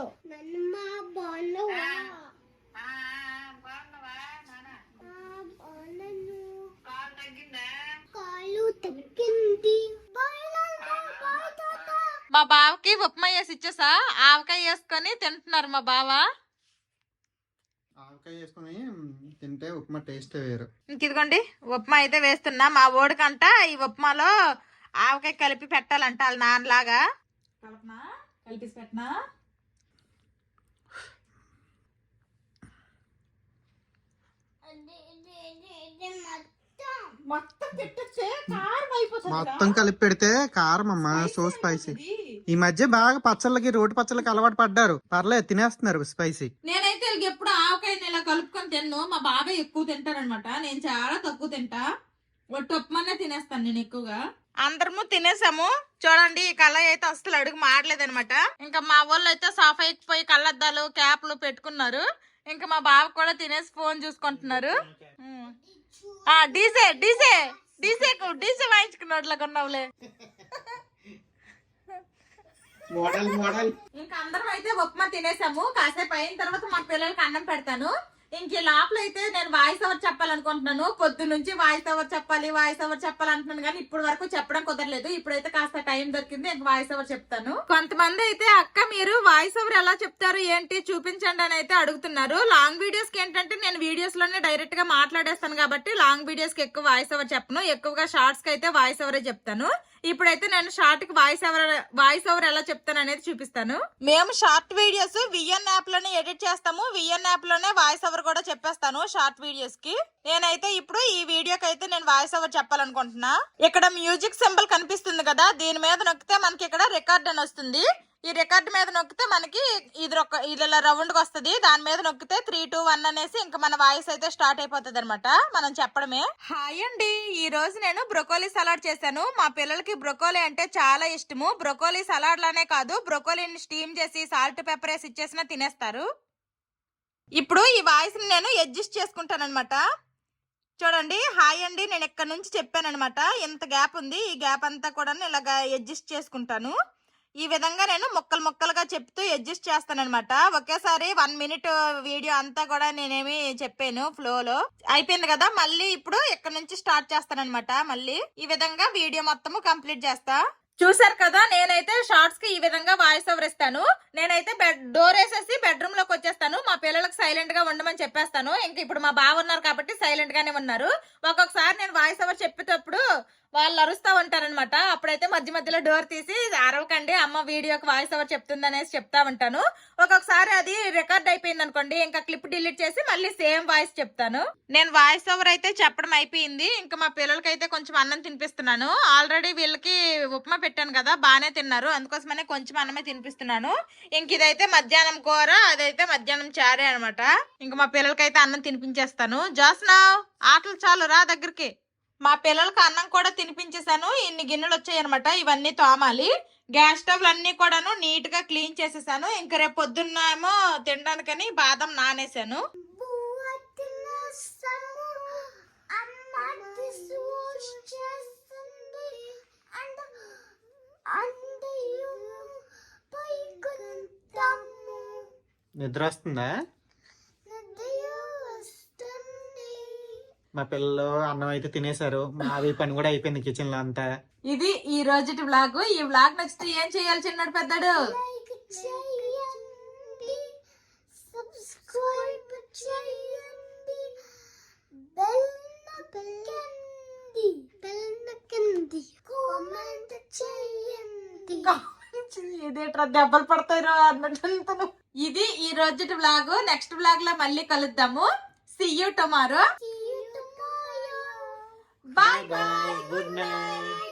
మా బావకి ఉప్మా వేసి ఇచ్చేసా, ఆవకాయ వేసుకొని తింటున్నారు మా బావ. ఆవకాయ వేసుకొని తింటే ఉప్మా టేస్ట్ వేరు. ఇంక ఇదిగోండి ఉప్మా అయితే వేస్తున్నా. మా ఓడికంట ఈ ఉప్మాలో ఆవకాయ కలిపి పెట్టాలంట వాళ్ళ నాన్నలాగా. కలిపి పెట్టనా? మొత్తం కలిపి పెడితే కారం అమ్మా, సో స్పైసీ. ఈ మధ్య బాగా పచ్చళ్ళకి, రోటి పచ్చళ్ళకి అలవాటు పడ్డారు. పర్లేదు, తినేస్తున్నారు స్పైసీ. నేనైతే ఎప్పుడు ఆవకాయ ఇలా కలుపుకొని తిన్ను. మా బాబాయ్ ఎక్కువ తింటారనమాట, నేను చాలా తక్కువ తింటా. ఒట్టి ఉప్మానే తినేస్తాను నేను ఎక్కువగా. అందరము తినేసాము. చూడండి ఈ కళాయి అయితే అసలు అడుగు మాడలేదనమాట. ఇంకా మా వాళ్ళు అయితే సాఫ్ అయిపోయి కళ్ళద్దాలు క్యాప్లు పెట్టుకున్నారు. ఇంకా మా బావ కూడా తినేసి ఫోన్ చూసుకుంటున్నారు. డీజే డీజే డీజే డీజే వాయించుకున్నట్లా కొన్నావులే. ఇంకా అందరం అయితే ఉప్మా తినేసాము. కాసేపు అయిన తర్వాత మా పిల్లలకి అన్నం పెడతాను. ఇంక లోపల అయితే నేను వాయిస్ ఓవర్ చెప్పాలనుకుంటున్నాను. పొద్దు నుంచి వాయిస్ ఓవర్ చెప్పాలంటున్నాను కానీ ఇప్పుడు వరకు చెప్పడం కుదరలేదు. ఇప్పుడైతే కాస్త టైం దొరికింది, ఇంక వాయిస్ ఓవర్ చెప్తాను. కొంతమంది అయితే అక్క మీరు వాయిస్ ఓవర్ ఎలా చెప్తారు ఏంటి చూపించండి అని అయితే అడుగుతున్నారు. లాంగ్ వీడియోస్ కి ఏంటంటే నేను వీడియోస్ లోనే డైరెక్ట్ గా మాట్లాడేస్తాను కాబట్టి లాంగ్ వీడియోస్ కి ఎక్కువ వాయిస్ ఓవర్ చెప్పను. ఎక్కువగా షార్ట్స్ కి అయితే వాయిస్ ఓవరే చెప్తాను. ఇప్పుడైతే నేను షార్ట్ కి వాయిస్ ఓవర్ ఎలా చెప్తాను అనేది చూపిస్తాను. మేము షార్ట్ వీడియోస్ విఎన్ యాప్ లోనే ఎడిట్ చేస్తాము. విఎన్ యాప్ లోనే వాయిస్ ఓవర్ కూడా చెప్పేస్తాను షార్ట్ వీడియోస్ కి. నేనైతే ఇప్పుడు ఈ వీడియోకి అయితే నేను వాయిస్ ఓవర్ చెప్పాలనుకుంటున్నా. ఇక్కడ మ్యూజిక్ సింబల్ కనిపిస్తుంది కదా, దీని మీద నొక్కితే మనకి ఇక్కడ రికార్డ్ అని వస్తుంది. ఈ రికార్డ్ మీద నొక్కితే మనకి ఇది ఇలా రౌండ్ గా వస్తుంది. దాని మీద నొక్కితే 3, 2, 1 అనేసి ఇంకా మన వాయిస్ అయితే స్టార్ట్ అయిపోతుంది అనమాట. మనం చెప్పడమే. హాయ్ అండి, ఈ రోజు నేను బ్రొకోలీ సలాడ్ చేశాను. మా పిల్లలకి బ్రొకోలీ అంటే చాలా ఇష్టము. బ్రొకోలీ సలాడ్ లానే కాదు, బ్రొకోలీని స్టీమ్ చేసి సాల్ట్ పెప్పర్ వేసి ఇచ్చేసినా తినేస్తారు. ఇప్పుడు ఈ వాయిస్ ని నేను అడ్జస్ట్ చేసుకుంటాను అనమాట. చూడండి, హాయ్ అండి నేను ఇక్కడ నుంచి చెప్పాను అనమాట. ఎంత గ్యాప్ ఉంది, ఈ గ్యాప్ అంతా కూడా ఇలాగా అడ్జస్ట్ చేసుకుంటాను. ఈ విధంగా నేను ముక్కలుగా చెప్తూ అడ్జస్ట్ చేస్తాను అనమాట. ఒకేసారి 1 minute వీడియో అంతా కూడా నేనేమి చెప్పాను ఫ్లోలో అయిపోయింది కదా. మళ్ళీ ఇప్పుడు ఇక్కడ నుంచి స్టార్ట్ చేస్తాను అనమాట. మళ్ళీ ఈ విధంగా వీడియో మొత్తము కంప్లీట్ చేస్తా. చూసారు కదా, నేనైతే షార్ట్స్ కి ఈ విధంగా వాయిస్ ఓవర్ ఇస్తాను. నేనైతే డోర్ వేసేసి బెడ్రూమ్ లోకి వచ్చేస్తాను. మా పిల్లలకు సైలెంట్ గా ఉండమని చెప్పేస్తాను. ఇంక ఇప్పుడు మా బావ ఉన్నారు కాబట్టి సైలెంట్ గానే ఉన్నారు. ఒక్కొక్కసారి నేను వాయిస్ ఓవర్ చెప్పేటప్పుడు వాళ్ళు అరుస్తా ఉంటారనమాట. అప్పుడైతే మధ్యలో డోర్ తీసి అరవకండి అమ్మ వీడియోకి వాయిస్ ఓవర్ చెప్తుంది అనేసి చెప్తా ఉంటాను. ఒక్కొక్కసారి అది రికార్డ్ అయిపోయింది అనుకోండి, ఇంకా క్లిప్ డిలీట్ చేసి మళ్ళీ సేమ్ వాయిస్ చెప్తాను. నేను వాయిస్ ఓవర్ అయితే చెప్పడం అయిపోయింది. ఇంకా మా పిల్లలకి అయితే కొంచెం అన్నం తినిపిస్తున్నాను. ఆల్రెడీ వీళ్ళకి ఉప్మా పెట్టాను కదా, బాగానే తిన్నారు. అందుకోసమనే కొంచెం అన్నమే తినిపిస్తున్నాను. ఇంక ఇదైతే మధ్యాహ్నం కూర, అదైతే మధ్యాహ్నం చారే అనమాట. ఇంకా మా పిల్లలకైతే అన్నం తినిపించేస్తాను. జోస్నా ఆటలు చాలు రా దగ్గరికి. మా పిల్లలకి అన్నం కూడా తినిపించేసాను. ఇన్ని గిన్నెలు వచ్చాయి అనమాట, ఇవన్నీ తోమాలి. గ్యాస్ స్టవ్లు అన్ని కూడాను నీట్ గా క్లీన్ చేసేసాను. ఇంకా రేపు పొద్దున్న ఏమో తినడానికని బాదం నానేసాను. నిద్ర వస్తుందా? మా పిల్లలు అన్నం అయితే తినేశారు. మాది పని కూడా అయిపోయింది కిచెన్ లో అంతా. ఇది ఈ రోజుటి వ్లాగ్. ఈ వ్లాగ్ నచ్చితే ఏం చేయాలి చిన్నడు పెద్దడు? సబ్స్క్రైబ్ చేయండి, బెల్ నొక్కండి, కామెంట్ చేయండి. ఇదేట్రా దెబ్బలు పడతారు అన్నట్టు. ఇది ఈ రోజుటి వ్లాగ్. నెక్స్ట్ వ్లాగ్ లో మళ్ళీ కలుద్దాము. See you tomorrow. See you tomorrow. Bye bye. Good night.